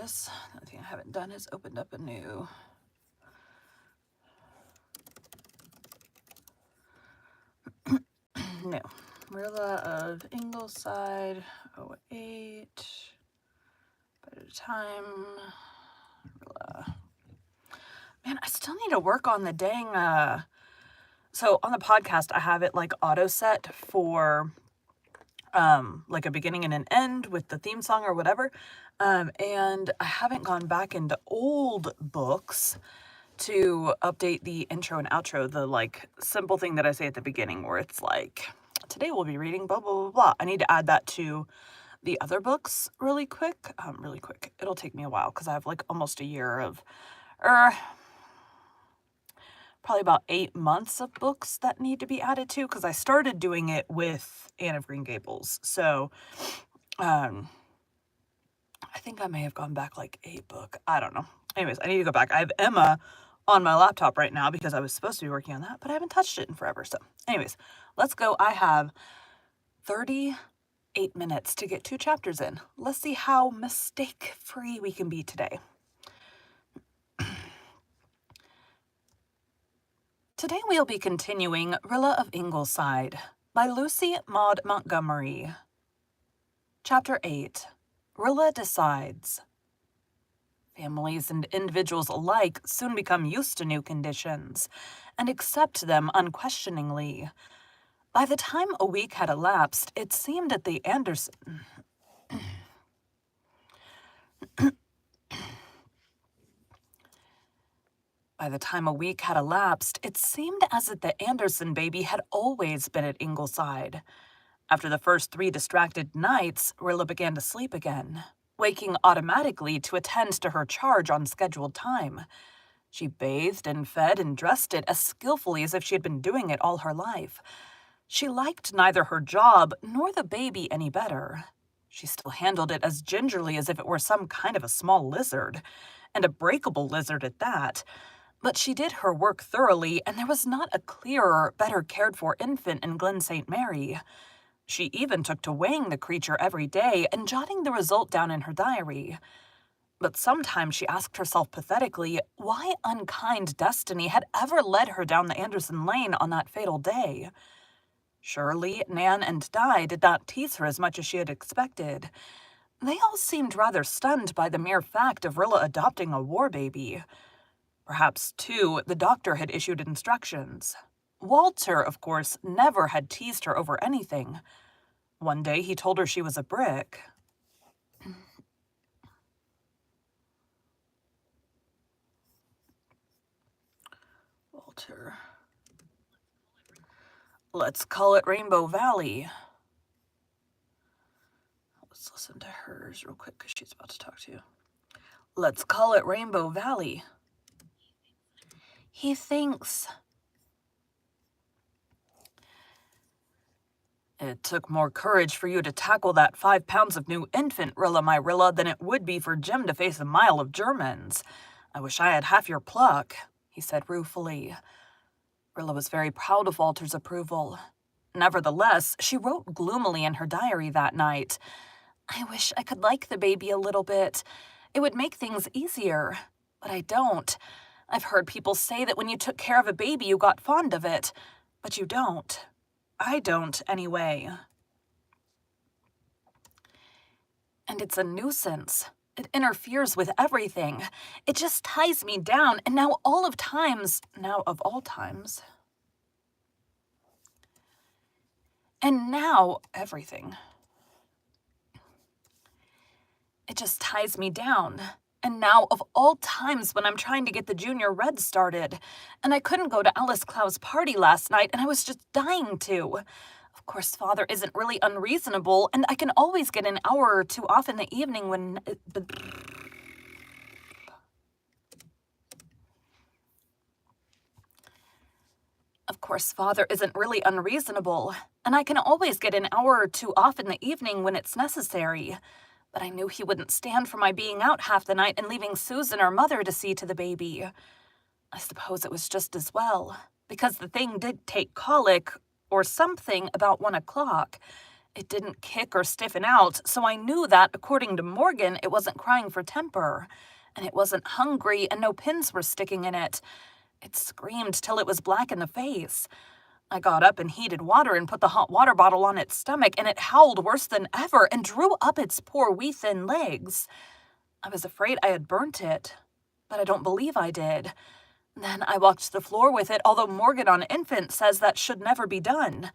this. The only thing I haven't done is opened up a new no. Rilla of Ingleside, 08. At a time. Rilla. Man, I still need to work on the dang, so on the podcast, I have it like auto set for like a beginning and an end with the theme song or whatever. And I haven't gone back into old books to update the intro and outro, the like simple thing that I say at the beginning where it's like, today we'll be reading blah, blah, blah, blah. I need to add that to the other books really quick. It'll take me a while because I have like almost a year of, probably about 8 months of books that need to be added to, because I started doing it with Anne of Green Gables. So I think I may have gone back like a book. I don't know. Anyways, I need to go back. I have Emma on my laptop right now because I was supposed to be working on that, but I haven't touched it in forever. So anyways, let's go. I have 38 minutes to get 2 chapters in. Let's see how mistake-free we can be today. Today we'll be continuing Rilla of Ingleside by Lucy Maud Montgomery. Chapter 8. Rilla Decides. Families and individuals alike soon become used to new conditions and accept them unquestioningly. By the time a week had elapsed, it seemed that the Anderson... By the time a week had elapsed, it seemed as if the Anderson baby had always been at Ingleside. After the first 3 distracted nights, Rilla began to sleep again, waking automatically to attend to her charge on scheduled time. She bathed and fed and dressed it as skillfully as if she had been doing it all her life. She liked neither her job nor the baby any better. She still handled it as gingerly as if it were some kind of a small lizard, and a breakable lizard at that. But she did her work thoroughly, and there was not a clearer, better cared-for infant in Glen St. Mary. She even took to weighing the creature every day and jotting the result down in her diary. But sometimes she asked herself pathetically why unkind destiny had ever led her down the Anderson lane on that fatal day. Surely Nan and Di did not tease her as much as she had expected. They all seemed rather stunned by the mere fact of Rilla adopting a war baby. Perhaps, too, the doctor had issued instructions. Walter, of course, never had teased her over anything. One day he told her she was a brick. Walter. Let's call it Rainbow Valley. Let's listen to hers real quick because she's about to talk to you. Let's call it Rainbow Valley. He thinks. It took more courage for you to tackle that 5 pounds of new infant, Rilla my Rilla, than it would be for Jim to face a mile of Germans. I wish I had half your pluck, he said ruefully. Rilla was very proud of Walter's approval. Nevertheless, she wrote gloomily in her diary that night, I wish I could like the baby a little bit. It would make things easier. But I don't. I've heard people say that when you took care of a baby, you got fond of it. But you don't. I don't, anyway. And it's a nuisance. It interferes with everything. It just ties me down, and now of all times. And now everything. It just ties me down. And now, of all times, when I'm trying to get the Junior Red started, and I couldn't go to Alice Clow's party last night, and I was just dying to. Of course, Father isn't really unreasonable, and I can always get an hour or 2 off in the evening when... Of course, Father isn't really unreasonable, and I can always get an hour or 2 off in the evening when it's necessary. But I knew he wouldn't stand for my being out half the night and leaving Susan or Mother to see to the baby. I suppose it was just as well, because the thing did take colic, or something, about 1 o'clock, It didn't kick or stiffen out, so I knew that, according to Morgan, it wasn't crying for temper. And it wasn't hungry, and no pins were sticking in it. It screamed till it was black in the face. I got up and heated water and put the hot water bottle on its stomach, and it howled worse than ever and drew up its poor wee thin legs. I was afraid I had burnt it, but I don't believe I did. Then I walked the floor with it, although Morgan on infant says that should never be done.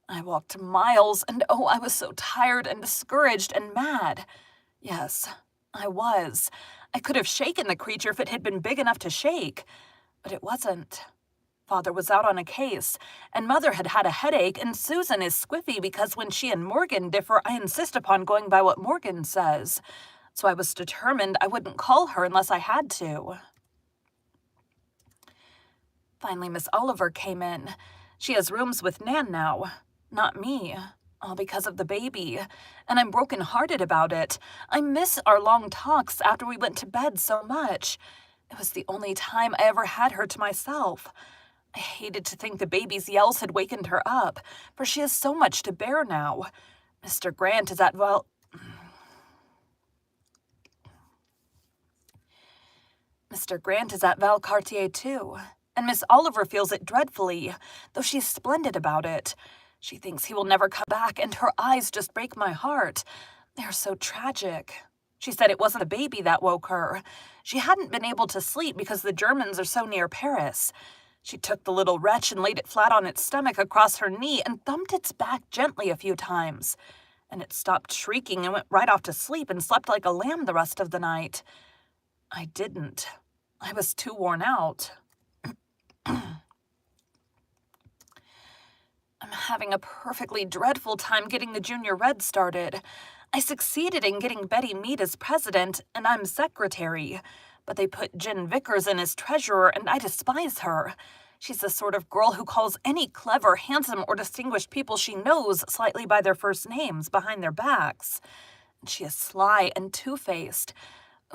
I walked miles, and oh, I was so tired and discouraged and mad. Yes, I was. I could have shaken the creature if it had been big enough to shake, but it wasn't. Father was out on a case, and Mother had had a headache, and Susan is squiffy because when she and Morgan differ, I insist upon going by what Morgan says. So I was determined I wouldn't call her unless I had to. Finally, Miss Oliver came in. She has rooms with Nan now. Not me. All because of the baby. And I'm broken-hearted about it. I miss our long talks after we went to bed so much. It was the only time I ever had her to myself. I hated to think the baby's yells had wakened her up, for she has so much to bear now. Mr. Grant is at Valcartier too, and Miss Oliver feels it dreadfully, though she's splendid about it. She thinks he will never come back, and her eyes just break my heart. They're so tragic. She said it wasn't the baby that woke her. She hadn't been able to sleep because the Germans are so near Paris. She took the little wretch and laid it flat on its stomach across her knee and thumped its back gently a few times. And it stopped shrieking and went right off to sleep and slept like a lamb the rest of the night. I didn't. I was too worn out. I'm having a perfectly dreadful time getting the Junior Red started. I succeeded in getting Betty Mead as president, and I'm secretary. But they put Jen Vickers in as treasurer, and I despise her. She's the sort of girl who calls any clever, handsome, or distinguished people she knows slightly by their first names behind their backs. And she is sly and two-faced.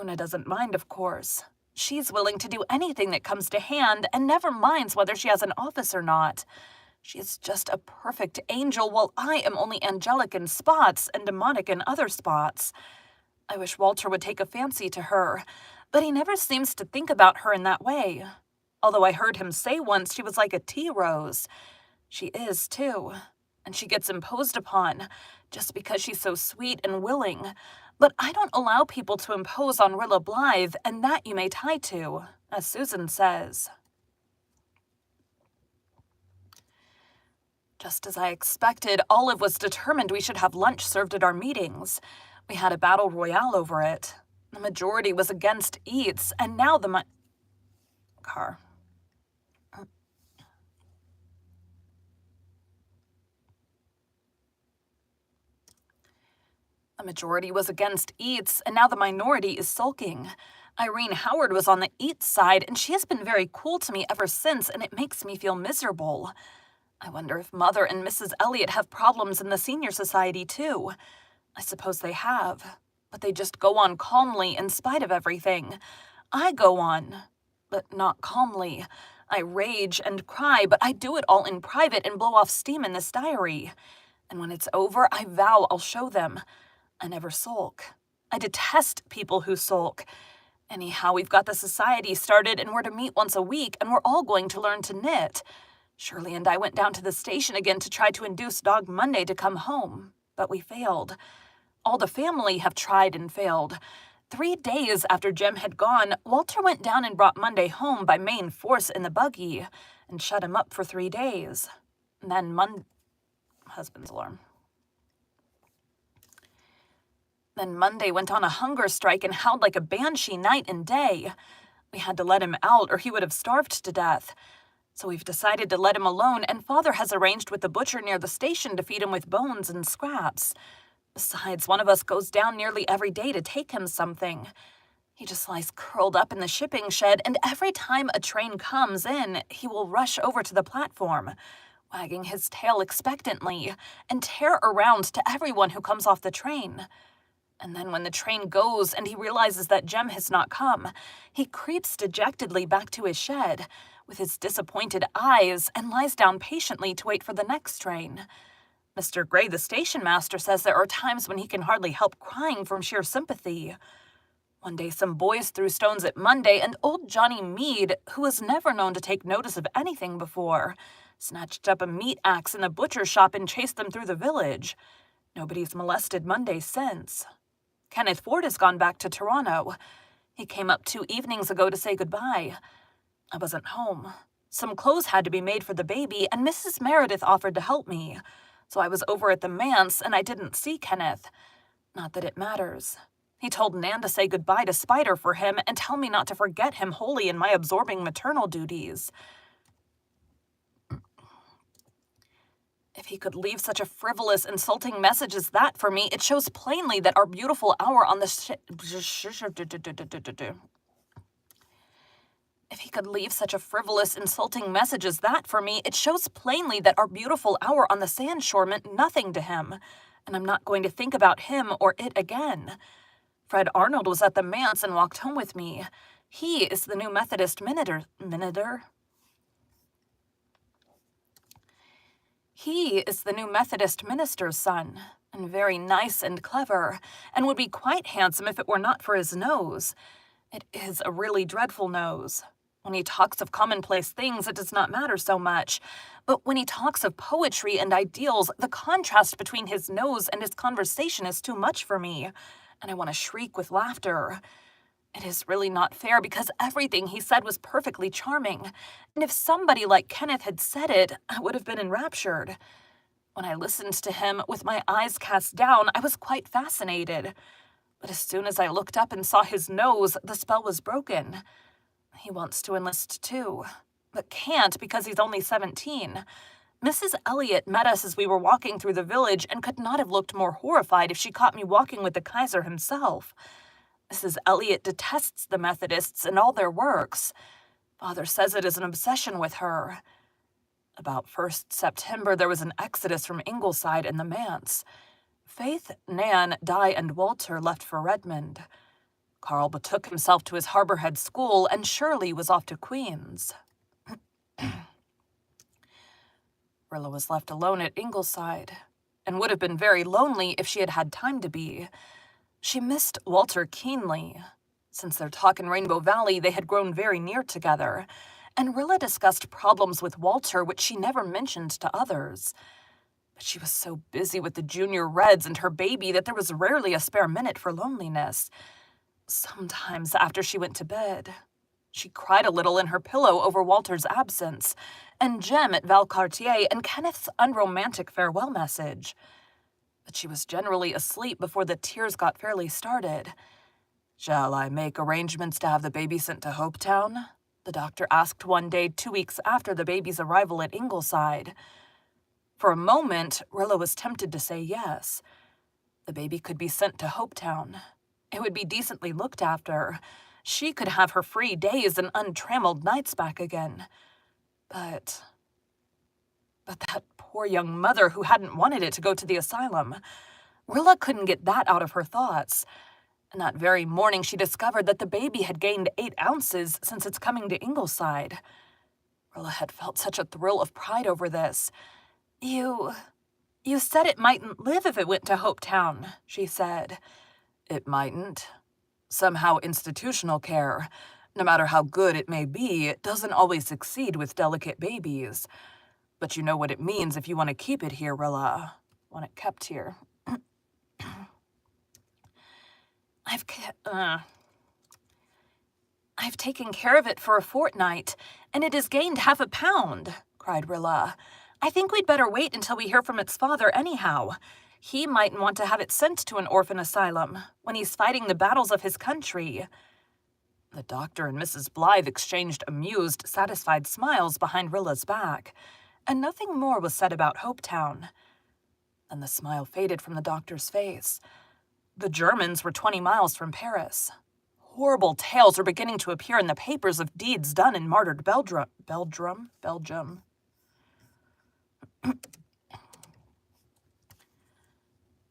Una doesn't mind, of course. She's willing to do anything that comes to hand and never minds whether she has an office or not. She is just a perfect angel, while I am only angelic in spots and demonic in other spots. I wish Walter would take a fancy to her, but he never seems to think about her in that way. Although I heard him say once she was like a tea rose. She is, too, and she gets imposed upon, just because she's so sweet and willing. But I don't allow people to impose on Rilla Blythe, and that you may tie to, as Susan says. Just as I expected, Olive was determined we should have lunch served at our meetings. We had a battle royale over it. The majority was against eats, and now the majority was against eats, and now the minority is sulking. Irene Howard was on the eats side, and she has been very cool to me ever since, and it makes me feel miserable. I wonder if Mother and Mrs. Elliot have problems in the senior society, too. I suppose they have, but they just go on calmly in spite of everything. I go on, but not calmly. I rage and cry, but I do it all in private and blow off steam in this diary. And when it's over, I vow I'll show them. I never sulk. I detest people who sulk. Anyhow, we've got the society started, and we're to meet once a week, and we're all going to learn to knit. Shirley and I went down to the station again to try to induce Dog Monday to come home, but we failed. All the family have tried and failed. 3 days after Jem had gone, Walter went down and brought Monday home by main force in the buggy and shut him up for 3 days. And then husband's alarm. Then Monday went on a hunger strike and howled like a banshee night and day. We had to let him out or he would have starved to death. So we've decided to let him alone, and Father has arranged with the butcher near the station to feed him with bones and scraps. Besides, one of us goes down nearly every day to take him something. He just lies curled up in the shipping shed, and every time a train comes in, he will rush over to the platform, wagging his tail expectantly, and tear around to everyone who comes off the train. And then when the train goes and he realizes that Jem has not come, he creeps dejectedly back to his shed, with his disappointed eyes, and lies down patiently to wait for the next train. Mr. Gray, the station master, says there are times when he can hardly help crying from sheer sympathy. One day some boys threw stones at Monday, and old Johnny Mead, who was never known to take notice of anything before, snatched up a meat axe in a butcher shop and chased them through the village. Nobody's molested Monday since. Kenneth Ford has gone back to Toronto. He came up 2 evenings ago to say goodbye. I wasn't home. Some clothes had to be made for the baby, and Mrs. Meredith offered to help me. So I was over at the manse, and I didn't see Kenneth. Not that it matters. He told Nan to say goodbye to Spider for him and tell me not to forget him wholly in my absorbing maternal duties. If he could leave such a frivolous, insulting message as that for me, it shows plainly that our beautiful hour on the If he could leave such a frivolous, insulting message as that for me, it shows plainly that our beautiful hour on the sandshore meant nothing to him, and I'm not going to think about him or it again. Fred Arnold was at the manse and walked home with me. He is the new Methodist He is the new Methodist minister's son, and very nice and clever, and would be quite handsome if it were not for his nose. It is a really dreadful nose. When he talks of commonplace things, it does not matter so much. But when he talks of poetry and ideals, the contrast between his nose and his conversation is too much for me, and I want to shriek with laughter. It is really not fair because everything he said was perfectly charming, and if somebody like Kenneth had said it, I would have been enraptured. When I listened to him with my eyes cast down, I was quite fascinated. But as soon as I looked up and saw his nose, the spell was broken. He wants to enlist too, but can't because he's only 17. Mrs. Elliot met us as we were walking through the village and could not have looked more horrified if she caught me walking with the Kaiser himself. Mrs. Elliot detests the Methodists and all their works. Father says it is an obsession with her. About 1st September, there was an exodus from Ingleside and the manse. Faith, Nan, Di, and Walter left for Redmond. Carl betook himself to his Harborhead school, and Shirley was off to Queens. Rilla was left alone at Ingleside, and would have been very lonely if she had had time to be. She missed Walter keenly. Since their talk in Rainbow Valley, they had grown very near together, and Rilla discussed problems with Walter which she never mentioned to others. But she was so busy with the Junior Reds and her baby that there was rarely a spare minute for loneliness. Sometimes after she went to bed, she cried a little in her pillow over Walter's absence, and Jem at Valcartier, and Kenneth's unromantic farewell message. But she was generally asleep before the tears got fairly started. "Shall I make arrangements to have the baby sent to Hopetown?" the doctor asked one day 2 weeks after the baby's arrival at Ingleside. For a moment, Rilla was tempted to say yes. The baby could be sent to Hopetown. It would be decently looked after. She could have her free days and untrammeled nights back again. But that poor young mother who hadn't wanted it to go to the asylum. Rilla couldn't get that out of her thoughts. And that very morning she discovered that the baby had gained 8 ounces since its coming to Ingleside. Rilla had felt such a thrill of pride over this. You said it mightn't live if it went to Hopetown," she said. "It mightn't. Somehow institutional care, no matter how good it may be, doesn't always succeed with delicate babies. But you know what it means if you want to keep it here, Rilla. Want it kept here." I've taken care of it for a fortnight, and it has gained 1/2 pound, cried Rilla. "I think we'd better wait until we hear from its father anyhow. He mightn't want to have it sent to an orphan asylum when he's fighting the battles of his country." The doctor and Mrs. Blythe exchanged amused, satisfied smiles behind Rilla's back, and nothing more was said about Hopetown. Then the smile faded from the doctor's face. The Germans were 20 miles from Paris. Horrible tales were beginning to appear in the papers of deeds done in martyred Belgium.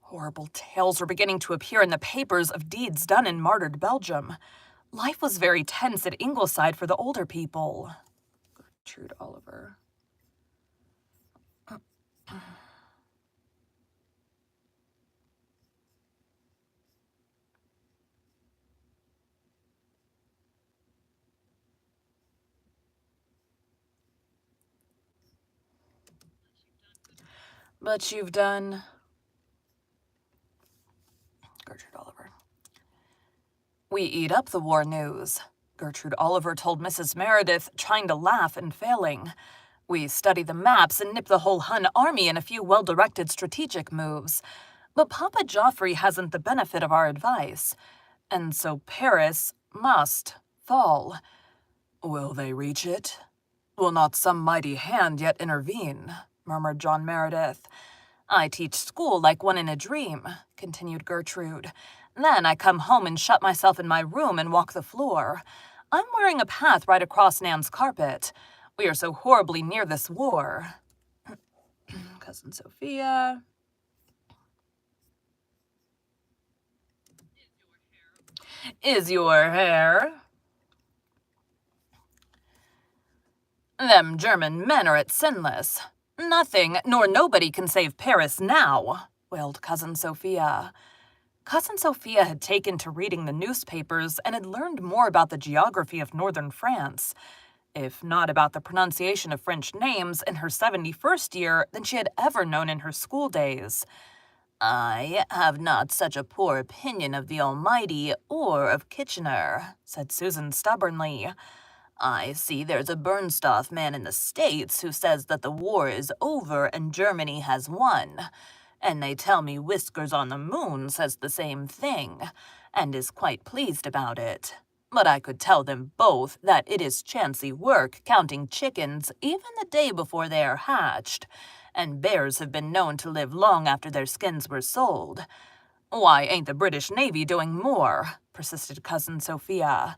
Horrible tales were beginning to appear in the papers of deeds done in martyred Belgium. Life was very tense at Ingleside for the older people. Gertrude Oliver. But you've done... Gertrude Oliver. We eat up the war news, Gertrude Oliver told Mrs. Meredith, trying to laugh and failing. We study the maps and nip the whole Hun army in a few well-directed strategic moves. But Papa Joffrey hasn't the benefit of our advice. And so Paris must fall. Will they reach it? Will not some mighty hand yet intervene? Murmured John Meredith. I teach school like one in a dream, continued Gertrude. Then I come home and shut myself in my room and walk the floor. I'm wearing a path right across Nan's carpet. We are so horribly near this war. Cousin Sophia. Is your hair? Them German men are at Sinless. Nothing nor nobody can save Paris now, wailed Cousin Sophia. Cousin Sophia had taken to reading the newspapers and had learned more about the geography of northern France, if not about the pronunciation of French names in her 71st year than she had ever known in her school days. I have not such a poor opinion of the Almighty or of Kitchener, said Susan stubbornly. I see there's a Bernstoff man in the States who says that the war is over and Germany has won. And they tell me Whiskers on the Moon says the same thing, and is quite pleased about it. But I could tell them both that it is chancy work counting chickens even the day before they are hatched, and bears have been known to live long after their skins were sold. Why ain't the British Navy doing more? Persisted Cousin Sophia.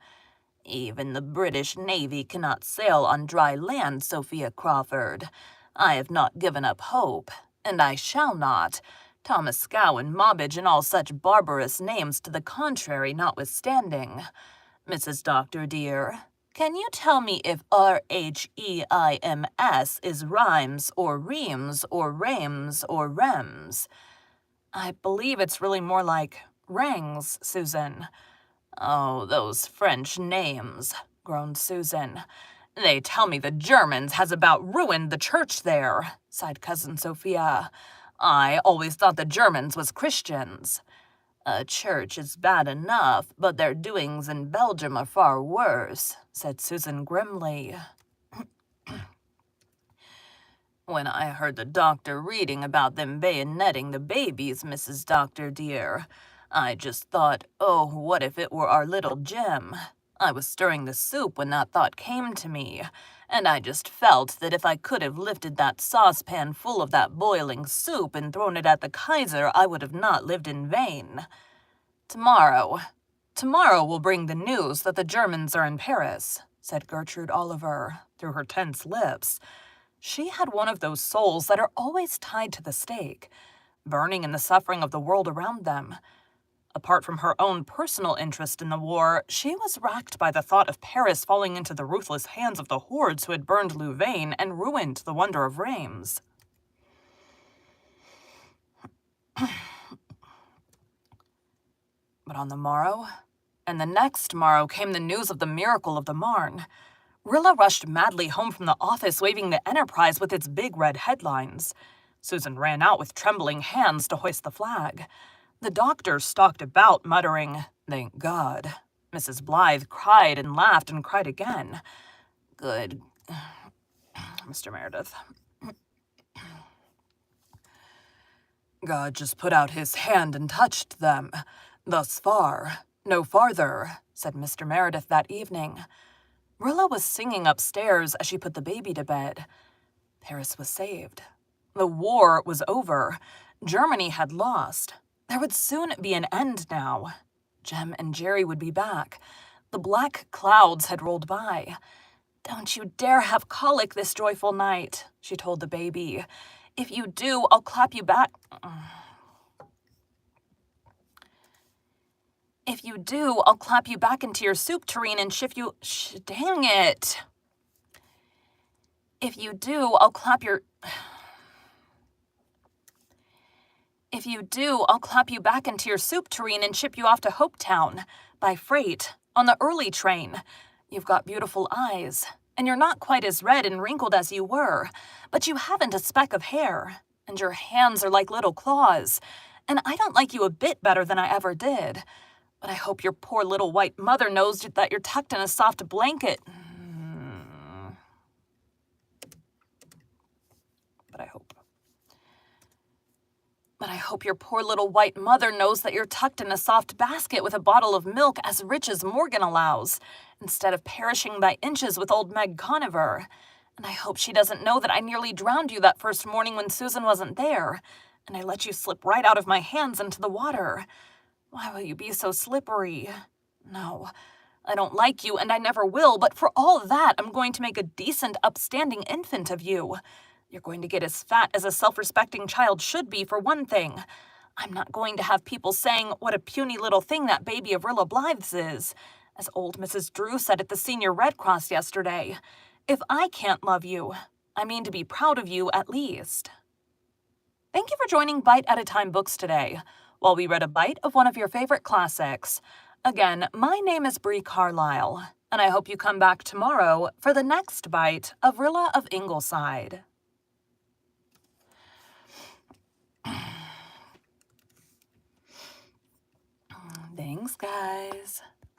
Even the British Navy cannot sail on dry land, Sophia Crawford. I have not given up hope, and I shall not. Thomas Gowan, Mobbage, and all such barbarous names to the contrary notwithstanding. Mrs. Doctor, dear, can you tell me if Rheims is rhymes or reams or rames or rems? I believe it's really more like rangs, Susan. Oh, those French names, groaned Susan. They tell me the Germans has about ruined the church there, sighed Cousin Sophia. I always thought the Germans was Christians. A church is bad enough, but their doings in Belgium are far worse, said Susan grimly. When I heard the doctor reading about them bayoneting the babies, Mrs. Doctor, dear, I just thought, oh, what if it were our little Jim? I was stirring the soup when that thought came to me, and I just felt that if I could have lifted that saucepan full of that boiling soup and thrown it at the Kaiser, I would have not lived in vain. Tomorrow will bring the news that the Germans are in Paris, said Gertrude Oliver, through her tense lips. She had one of those souls that are always tied to the stake, burning in the suffering of the world around them. Apart from her own personal interest in the war, she was racked by the thought of Paris falling into the ruthless hands of the hordes who had burned Louvain and ruined the wonder of Rheims. But on the morrow, and the next morrow, came the news of the miracle of the Marne. Rilla rushed madly home from the office, waving the Enterprise with its big red headlines. Susan ran out with trembling hands to hoist the flag. The doctor stalked about, muttering, "Thank God." Mrs. Blythe cried and laughed and cried again. Good, Mr. Meredith. God just put out his hand and touched them. Thus far, no farther, said Mr. Meredith that evening. Rilla was singing upstairs as she put the baby to bed. Paris was saved. The war was over. Germany had lost. There would soon be an end now. Jem and Jerry would be back. The black clouds had rolled by. Don't you dare have colic this joyful night, she told the baby. If you do, I'll clap you back. If you do, I'll clap you back into your soup tureen and shift you... dang it. If you do, I'll clap your... If you do, I'll clap you back into your soup tureen and ship you off to Hopetown, by freight, on the early train. You've got beautiful eyes, and you're not quite as red and wrinkled as you were, but you haven't a speck of hair. And your hands are like little claws. And I don't like you a bit better than I ever did. But I hope your poor little white mother knows that you're tucked in a soft blanket. But I hope. But I hope your poor little white mother knows that you're tucked in a soft basket with a bottle of milk as rich as Morgan allows, instead of perishing by inches with old Meg Conover. And I hope she doesn't know that I nearly drowned you that first morning when Susan wasn't there, and I let you slip right out of my hands into the water. Why will you be so slippery? No, I don't like you, and I never will, but for all that, I'm going to make a decent, upstanding infant of you. You're going to get as fat as a self-respecting child should be, for one thing. I'm not going to have people saying what a puny little thing that baby of Rilla Blythe's is, as old Mrs. Drew said at the Senior Red Cross yesterday. If I can't love you, I mean to be proud of you at least. Thank you for joining Bite at a Time Books today, while we read a bite of one of your favorite classics. Again, my name is Bree Carlile, and I hope you come back tomorrow for the next bite of Rilla of Ingleside. Thanks, guys.